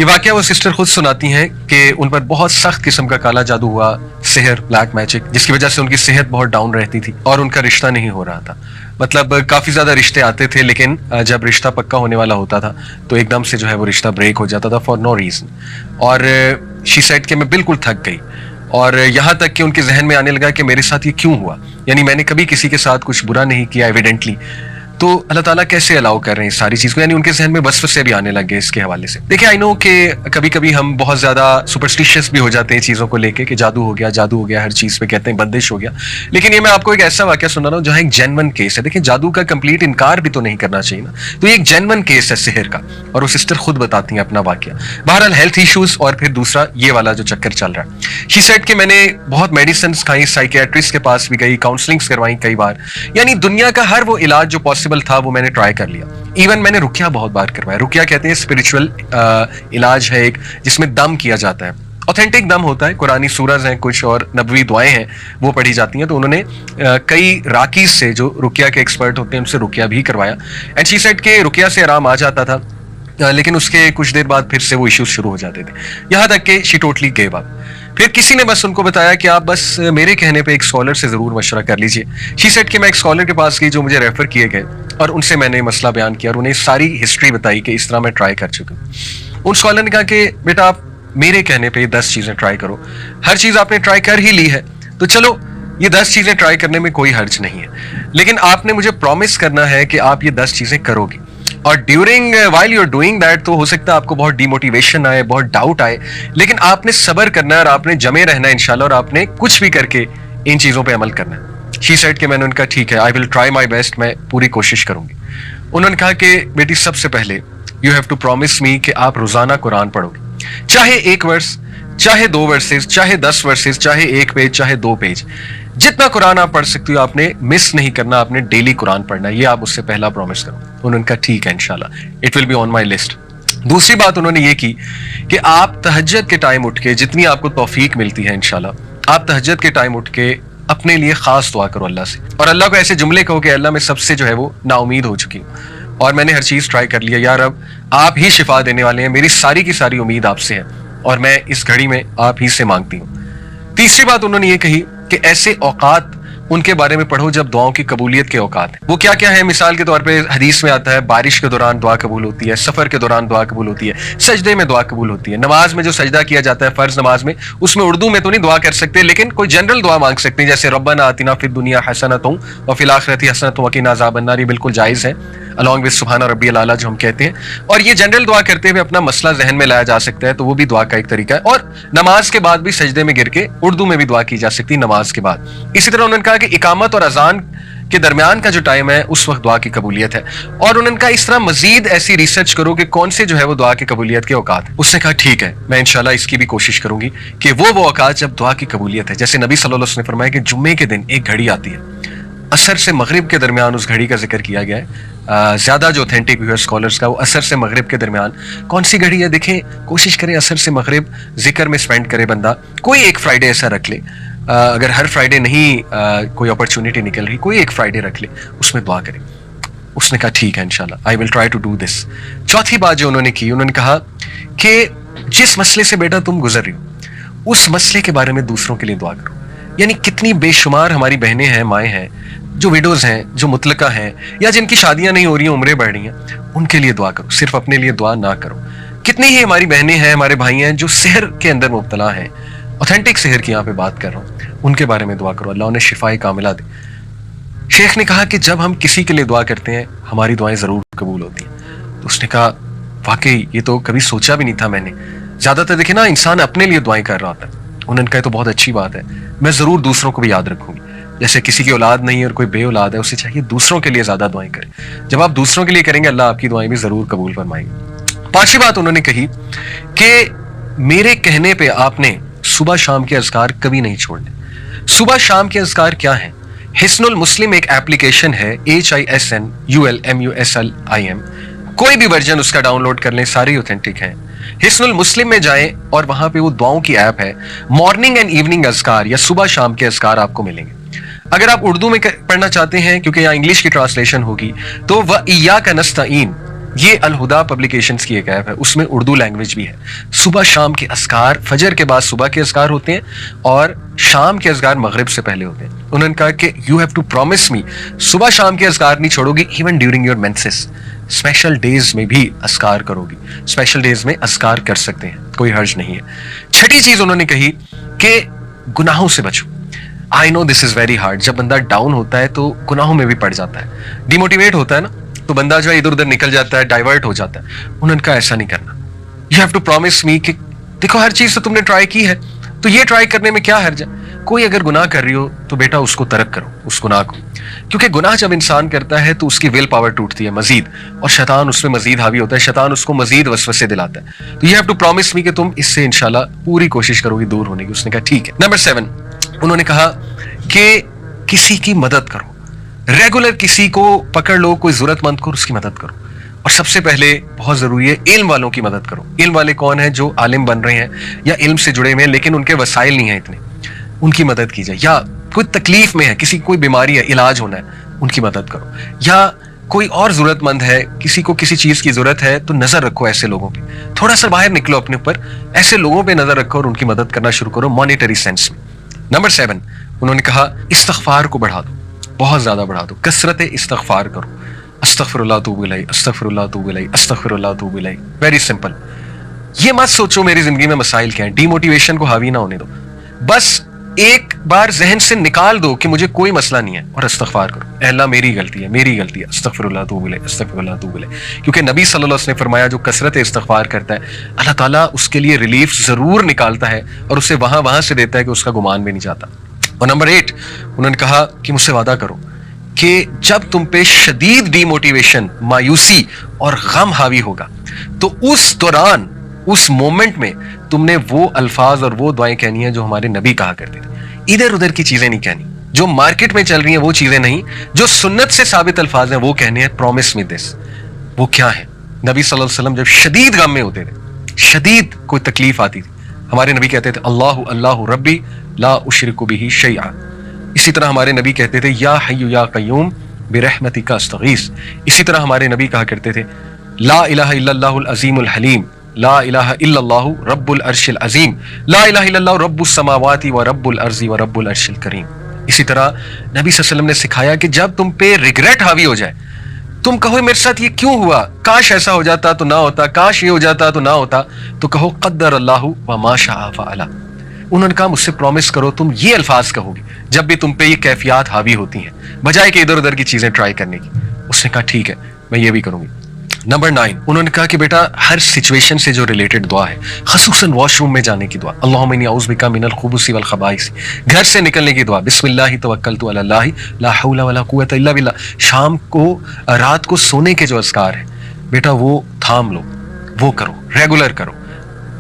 یہ واقعہ وہ سسٹر خود سناتی ہیں کہ ان پر بہت سخت قسم کا کالا جادو ہوا, سحر, بلیک میجک, جس کی وجہ سے ان کی صحت بہت ڈاؤن رہتی تھی اور ان کا رشتہ نہیں ہو رہا تھا. مطلب کافی زیادہ رشتے آتے تھے, لیکن جب رشتہ پکا ہونے والا ہوتا تھا تو ایک دم سے جو ہے وہ رشتہ بریک ہو جاتا تھا فار نو ریزن. اور شی سیڈ کہ میں بالکل تھک گئی, اور یہاں تک کہ ان کے ذہن میں آنے لگا کہ میرے ساتھ یہ کیوں ہوا, یعنی میں نے کبھی کسی کے ساتھ کچھ برا نہیں کیا ایویڈنٹلی, تو اللہ تعالیٰ کیسے الاؤ کر رہے ہیں اس ساری چیز کو. یعنی ان کے ذہن میں وسوسے بھی آنے لگے اس کے حوالے سے. دیکھیں آئی نو کہ کبھی کبھی ہم بہت زیادہ سپرسٹیشیس بھی ہو جاتے ہیں چیزوں کو لے کے, کہ جادو ہو گیا, ہر چیز پہ کہتے ہیں بندش ہو گیا. لیکن یہ میں آپ کو ایک ایسا واقعہ سنا رہا ہوں جہاں ایک جینون کیس ہے. دیکھیں جادو کا کمپلیٹ انکار بھی تو نہیں کرنا چاہیے نا, تو یہ ایک جینون کیس ہے سحر کا, اور وہ سسٹر خود بتاتی ہیں اپنا واقعہ. بہرحال ہیلتھ ایشوز, اور پھر دوسرا یہ والا جو چکر چل رہا ہے. شی سیڈ کہ میں نے بہت میڈیسنس کھائی, سائیکیٹرسٹ کے پاس بھی گئی, کاؤنسلنگس کروائیں کئی بار, یعنی دنیا کا ہر وہ علاج جو پاسبل تھا وہ میں نے ٹرائی کر لیا. ایون میں نے رقیہ بہت بار کروایا. رقیہ کہتے ہیں اسپرچل علاج ہے ایک, جس میں دم کیا جاتا ہے, اوتھینٹک دم ہوتا ہے, قرآنی سورز ہیں کچھ اور نبوی دعائیں ہیں وہ پڑھی جاتی ہیں. تو انہوں نے کئی راکیز سے جو رقیہ کے ایکسپرٹ ہوتے ہیں ان سے رقیہ بھی کروایا. اینڈ شی سیڈ کہ رقیہ سے آرام آ جاتا تھا, لیکن اس کے کچھ دیر بعد پھر سے وہ ایشوز شروع ہو جاتے تھے, یہاں تک کہ شی ٹوٹلی گیو اپ. پھر کسی نے بس ان کو بتایا کہ آپ بس میرے کہنے پہ ایک اسکالر سے ضرور مشورہ کر لیجئے. شی سیڈ کہ میں ایک اسکالر کے پاس گئی جو مجھے ریفر کیے گئے, اور ان سے میں نے مسئلہ بیان کیا اور انہیں ساری ہسٹری بتائی کہ اس طرح میں ٹرائی کر چکا ہوں. ان اسکالر نے کہا کہ بیٹا آپ میرے کہنے پہ 10 چیزیں ٹرائی کرو, ہر چیز آپ نے ٹرائی کر ہی لی ہے تو چلو یہ 10 چیزیں ٹرائی کرنے میں کوئی حرج نہیں ہے, لیکن آپ نے مجھے پرومس کرنا ہے کہ آپ یہ 10 چیزیں کرو گی, اور during while you are doing that تو ہو سکتا ہے آپ کو بہت ڈی موٹیویشن آئے, بہت ڈاؤٹ آئے, لیکن آپ نے صبر کرنا ہے اور آپ نے جمے رہنا ہے انشاءاللہ, اور آپ نے کچھ بھی کر کے ان چیزوں پہ عمل کرنا ہے. شی سیڈ کہ میں نے ان کا ٹھیک ہے, آئی ول ٹرائی مائی بیسٹ, میں پوری کوشش کروں گی. انہوں نے کہا کہ بیٹی سب سے پہلے یو ہیو ٹو پرومس می کہ آپ روزانہ قرآن پڑھو گے, چاہے 1 ورس, چاہے 2 ورسز, چاہے 10 ورسز, چاہے 1 پیج, چاہے 2 پیج, جتنا قرآن آپ پڑھ سکتے ہو آپ نے مس نہیں کرنا, آپ نے ڈیلی قرآن پڑھنا ہے, یہ آپ اس سے پہلا پرومس کرو. انہوں نے کہا ٹھیک ہے انشاءاللہ, it will be on my list. دوسری بات انہوں نے یہ کی کہ آپ تہجد کے ٹائم اٹھ کے, جتنی آپ کو توفیق ملتی ہے انشاءاللہ, آپ تہجد کے ٹائم اٹھ کے اپنے لیے خاص دعا کرو اللہ سے, اور اللہ کو ایسے جملے کہو کہ اللہ میں سب سے جو ہے وہ نا امید ہو چکی ہوں, اور میں نے ہر چیز ٹرائی کر لیا, یا رب آپ ہی شفا دینے والے ہیں, میری ساری کی ساری امید آپ سے ہے, اور میں اس گھڑی میں آپ ہی سے مانگتی ہوں. تیسری بات انہوں نے یہ کہی کہ ایسے اوقات ان کے بارے میں پڑھو جب دعاؤں کی قبولیت کے اوقات ہیں. وہ کیا کیا ہے؟ مثال کے طور پہ حدیث میں آتا ہے بارش کے دوران دعا قبول ہوتی ہے, سفر کے دوران دعا قبول ہوتی ہے, سجدے میں دعا قبول ہوتی ہے, نماز میں جو سجدہ کیا جاتا ہے فرض نماز میں, اس میں اردو میں تو نہیں دعا کر سکتے, لیکن کوئی جنرل دعا مانگ سکتے ہیں, جیسے ربنا آتنا فی الدنیا حسنۃ وفی الآخرۃ حسنۃ وقنا عذاب النار, یہ بالکل جائز ہے along with سبحان ربی الاعلیٰ جو ہم کہتے ہیں, اور یہ جنرل دعا کرتے ہوئے اپنا مسئلہ ذہن میں لایا جا سکتا ہے, تو وہ بھی دعا کا ایک طریقہ ہے. اور نماز کے بعد بھی سجدے میں گر کے اردو میں بھی دعا کی جا سکتی نماز کے بعد. اسی طرح انہوں نے کہا کہ اقامت اور اذان کے درمیان کا جو ٹائم ہے اس وقت دعا کی قبولیت ہے, اور انہوں نے کہا اس طرح مزید ایسی ریسرچ کرو کہ کون سے جو ہے وہ دعا کی قبولیت کے اوقات ہیں. اس نے کہا ٹھیک ہے, میں انشاءاللہ اس کی بھی کوشش کروں گی کہ وہ اوقات جب دعا کی قبولیت ہے, جیسے نبی صلی اللہ علیہ وسلم نے فرمایا کہ جمعے کے دن ایک گھڑی آتی ہے, عصر سے مغرب کے درمیان اس گھڑی کا ذکر کیا گیا ہے. زیادہ جو اوتھینٹک ویو اسکالرس کا وہ عصر سے مغرب کے درمیان کون سی گھڑی ہے, دیکھیں کوشش کریں عصر سے مغرب ذکر میں سپینڈ کرے بندہ. کوئی ایک فرائیڈے ایسا رکھ لے, اگر ہر فرائیڈے نہیں کوئی اپرچونٹی نکل رہی, کوئی ایک فرائیڈے رکھ لے, اس میں دعا کرے. اس نے کہا ٹھیک ہے انشاءاللہ, I will try to do this. چوتھی بات جو انہوں نے کی, انہوں نے کہا کہ جس مسئلے سے بیٹا تم گزر رہی ہو اس مسئلے کے بارے میں دوسروں کے لیے دعا کرو. یعنی کتنی بے شمار ہماری بہنیں ہیں, مائیں ہیں, جو ویڈوز ہیں, جو مطلقہ ہیں, یا جن کی شادیاں نہیں ہو رہی ہیں, عمریں بڑھ رہی ہیں, ان کے لیے دعا کرو, صرف اپنے لیے دعا نہ کرو. کتنی ہی ہماری بہنیں ہیں, ہمارے بھائی ہیں جو سحر کے اندر مبتلا ہیں, اوتھینٹک سحر کی یہاں پہ بات کر رہا ہوں, ان کے بارے میں دعا کرو, اللہ انہیں شفائے کاملہ دے. شیخ نے کہا کہ جب ہم کسی کے لیے دعا کرتے ہیں ہماری دعائیں ضرور قبول ہوتی ہیں. تو اس نے کہا واقعی یہ تو کبھی سوچا بھی نہیں تھا میں نے. زیادہ تر دیکھیں نا انسان اپنے لیے دعائیں کر رہا ہوتا ہے. انہوں نے کہا تو بہت اچھی بات ہے, میں ضرور دوسروں کو بھی یاد رکھوں گی. جیسے کسی کی اولاد نہیں ہے اور کوئی بے اولاد ہے, اسے چاہیے دوسروں کے لیے زیادہ دعائیں کریں. جب آپ دوسروں کے لیے کریں گے اللہ آپ کی دعائیں بھی ضرور قبول فرمائیں گے. پانچویں بات انہوں نے کہی کہ میرے کہنے پہ آپ نے صبح شام کے اذکار کبھی نہیں چھوڑنے. صبح شام کے اذکار کیا ہیں؟ حسن المسلم ایک ایپلیکیشن ہے, HISNULMUSLIM, کوئی بھی ورژن اس کا ڈاؤن لوڈ کر لیں, سارے اوتھینٹک ہیں. حسن المسلم میں جائیں اور وہاں پہ وہ دعاؤں کی ایپ ہے, مارننگ اینڈ ایوننگ اذکار یا صبح شام کے اذکار آپ کو ملیں گے. اگر آپ اردو میں پڑھنا چاہتے ہیں کیونکہ یہاں انگلش کی ٹرانسلیشن ہوگی, تو وَإِيَّاكَ نَسْتَعِينُ یہ الہدا پبلیکیشنز کی ایک ایپ ہے, اس میں اردو لینگویج بھی ہے. صبح شام کے اذکار, فجر کے بعد صبح کے اذکار ہوتے ہیں اور شام کے اذکار مغرب سے پہلے ہوتے ہیں. انہوں نے کہا کہ you have to promise me, صبح شام کے اذکار نہیں چھوڑو گی, even during your menses, special days میں بھی اذکار کرو گی. اسپیشل ڈیز میں اذکار کر سکتے ہیں, کوئی حرج نہیں ہے. چھٹی چیز انہوں نے کہی کہ گناہوں سے بچو. آئی نو دس از ویری ہارڈ, جب بندہ ڈاؤن ہوتا ہے تو گناہوں میں بھی پڑ جاتا ہے, ڈی موٹیویٹ ہوتا ہے نا, تو بندہ جو ہے ادھر ادھر نکل جاتا ہے, ڈائیورٹ ہو جاتا ہے. انہوں نے کہا ایسا نہیں کرنا, یو ہیو ٹو پرومس می کہ دیکھو ہر چیز تو تم نے ٹرائی کی ہے, تو یہ ٹرائی کرنے میں کیا حرج ہے. کوئی اگر گناہ کر رہی ہو تو بیٹا اس کو ترک کرو, اس گناہ کو, کیونکہ گناہ جب انسان کرتا ہے تو اس کی ول پاور ٹوٹتی ہے مزید, اور شیطان اس میں مزید حاوی ہوتا ہے, شیطان اس کو مزید وسوسے دلاتا ہے. تو یو ہیو ٹو پرومس می کہ تم اس سے انشاءاللہ پوری کوشش کرو گی دور ہونے کی. اس نے کہا ٹھیک ہے. نمبر 7, انہوں نے کہا کہ کسی کی مدد کرو, ریگولر کسی کو پکڑ لو, کوئی ضرورت مند کو اس کی مدد کرو. اور سب سے پہلے بہت ضروری ہے علم والوں کی مدد کرو. علم والے کون ہیں؟ جو عالم بن رہے ہیں یا علم سے جڑے ہوئے ہیں لیکن ان کے وسائل نہیں ہیں اتنے, ان کی مدد کی جائے. یا کوئی تکلیف میں ہے, کسی کوئی بیماری ہے, علاج ہونا ہے, ان کی مدد کرو. یا کوئی اور ضرورت مند ہے, کسی کو کسی چیز کی ضرورت ہے, تو نظر رکھو ایسے لوگوں پہ, تھوڑا سا باہر نکلو اپنے اوپر, ایسے لوگوں پہ نظر رکھو اور ان کی مدد کرنا شروع کرو مانیٹری سینس میں. نمبر 7, انہوں نے کہا استغفار کو بڑھا دو, بہت زیادہ بڑھا دو, کثرت استغفار کرو. استغفر اللہ توب الیہ, استغفر اللہ توب الیہ, استغفر اللہ توب الیہ. Very simple. یہ مت سوچو میری زندگی میں مسائل کیا ہیں, ڈی موٹیویشن کو حاوی نہ ہونے دو, بس ایک بار ذہن سے نکال دو کہ مجھے کوئی مسئلہ نہیں ہے, اور استغفار کرو. اے اللہ میری غلطی ہے, میری غلطی ہے, استغفر اللہ توب الیہ, استغفر اللہ توب الیہ. کیونکہ نبی صلی اللہ علیہ وسلم نے فرمایا جو کثرت استغفار کرتا ہے اللہ تعالیٰ اس کے لیے ریلیف ضرور نکالتا ہے, اور اسے وہاں سے دیتا ہے کہ اس کا گمان بھی نہیں جاتا. اور نمبر 8, انہوں نے کہا کہ مجھ سے وعدہ کرو کہ جب تم پہ شدید ڈی موٹیویشن, مایوسی اور غم حاوی ہوگا, تو اس دوران, اس مومنٹ میں تم نے وہ الفاظ اور وہ دعائیں کہنی ہیں جو ہمارے نبی کہا کرتے تھے. ادھر ادھر کی چیزیں نہیں کہنی, جو مارکیٹ میں چل رہی ہیں وہ چیزیں نہیں, جو سنت سے ثابت الفاظ ہیں وہ کہنے ہیں. پرومس می دس. وہ کیا ہے؟ نبی صلی اللہ علیہ وسلم جب شدید غم میں ہوتے تھے, شدید کوئی تکلیف آتی تھی, ہمارے نبی کہتے تھے اللہ اللہ ربی لا اشرک بہ شیئا. اسی طرح ہمارے نبی کہتے تھے یا حی یا قیوم برحمتک استغیث. اسی طرح ہمارے نبی کہا کرتے تھے لا الہ الا اللہ العظیم الحلیم, لا الہ الا اللہ رب العرش العظیم, لا الہ الا اللہ رب السماوات و رب الارض و رب العرش الکریم. اسی طرح نبی صلی اللہ علیہ وسلم نے سکھایا کہ جب تم پہ ریگریٹ حاوی ہو جائے, تم کہو میرے ساتھ یہ کیوں ہوا, کاش ایسا ہو جاتا تو نہ ہوتا, کاش یہ ہو جاتا تو نہ ہوتا, تو کہو قدر اللہ وما شاء فعل. انہوں نے کہا مجھ سے پرومس کرو تم یہ الفاظ کہو گی جب بھی تم پہ یہ کیفیات حاوی ہوتی ہیں, بجائے کہ ادھر ادھر کی چیزیں ٹرائی کرنے کی. اس نے کہا ٹھیک ہے میں یہ بھی کروں گی. نمبر 9, انہوں نے کہا کہ بیٹا ہر سچویشن سے جو ریلیٹڈ دعا ہے, خصوصاً واش روم میں جانے کی دعا, اللہم انی اعوذ بک من الخبث والخبائث, گھر سے نکلنے کی دعا, بسم اللہ توکلت علی اللہ لا حول ولا قوۃ الا باللہ. شام کو, رات کو سونے کے جو اذکار ہیں بیٹا وہ تھام لو, وہ کرو, ریگولر کرو.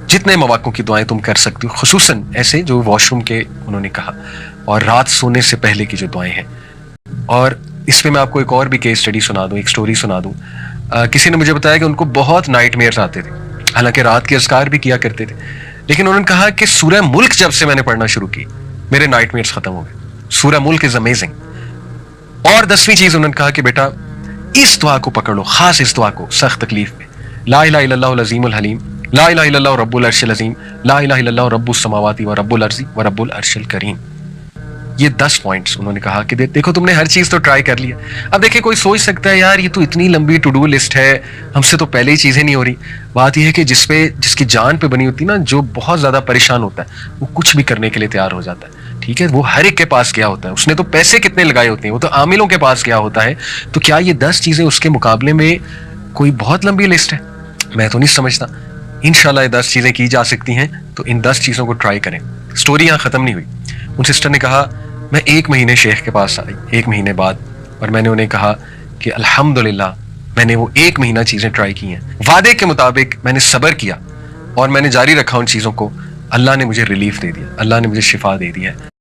جتنے مواقع کی دعائیں تم کر سکتی ہو, خصوصاً ایسے جو واش روم کے انہوں نے کہا, اور رات سونے سے پہلے کی جو دعائیں ہیں. اور اس پہ میں آپ کو ایک اور بھی کیس اسٹڈی سنا دوں, ایک سٹوری سنا دوں. کسی نے مجھے بتایا کہ ان کو بہت نائٹ میئرز آتے تھے, حالانکہ رات کے اذکار بھی کیا کرتے تھے, لیکن انہوں نے کہا کہ سورہ ملک جب سے میں نے پڑھنا شروع کی میرے نائٹ میئرز ختم ہو گئے. سورہ ملک از امیزنگ. اور 10ویں چیز انہوں نے کہا کہ بیٹا اس دعا کو پکڑ لو, خاص اس دعا کو سخت تکلیف میں, لا الہ الا اللہ العظیم الحلیم, لا الہ الا اللہ رب العرش العظیم, لا الہ الا اللہ رب السماوات و رب الارض و رب العرش الکریم. یہ 10 پوائنٹس انہوں نے کہا کہ دیکھو تم نے ہر چیز تو ٹرائی کر لیا. اب دیکھیں کوئی سوچ سکتا ہے یار یہ تو اتنی لمبی ٹو ڈو لسٹ ہے, ہم سے تو پہلے ہی چیزیں نہیں ہو رہی. بات یہ ہے کہ جس کی جان پہ بنی ہوتی ہے نا, جو بہت زیادہ پریشان ہوتا ہے وہ کچھ بھی کرنے کے لیے تیار ہو جاتا ہے. ٹھیک ہے, وہ ہر ایک کے پاس کیا ہوتا ہے, اس نے تو پیسے کتنے لگائے ہوتے ہیں, وہ تو عاملوں کے پاس کیا ہوتا ہے. تو کیا یہ 10 چیزیں اس کے مقابلے میں کوئی بہت لمبی لسٹ ہے؟ میں تو نہیں سمجھتا. انشاءاللہ یہ 10 چیزیں کی جا سکتی ہیں, تو ان 10 چیزوں کو ٹرائی کریں. سٹوری یہاں ختم نہیں ہوئی. ان سسٹر نے کہا میں 1 مہینے شیخ کے پاس آئی 1 مہینے بعد, اور میں نے انہیں کہا کہ الحمدللہ میں نے وہ 1 مہینہ چیزیں ٹرائی کی ہیں, وعدے کے مطابق میں نے صبر کیا اور میں نے جاری رکھا ان چیزوں کو. اللہ نے مجھے ریلیف دے دیا, اللہ نے مجھے شفا دے دیا ہے.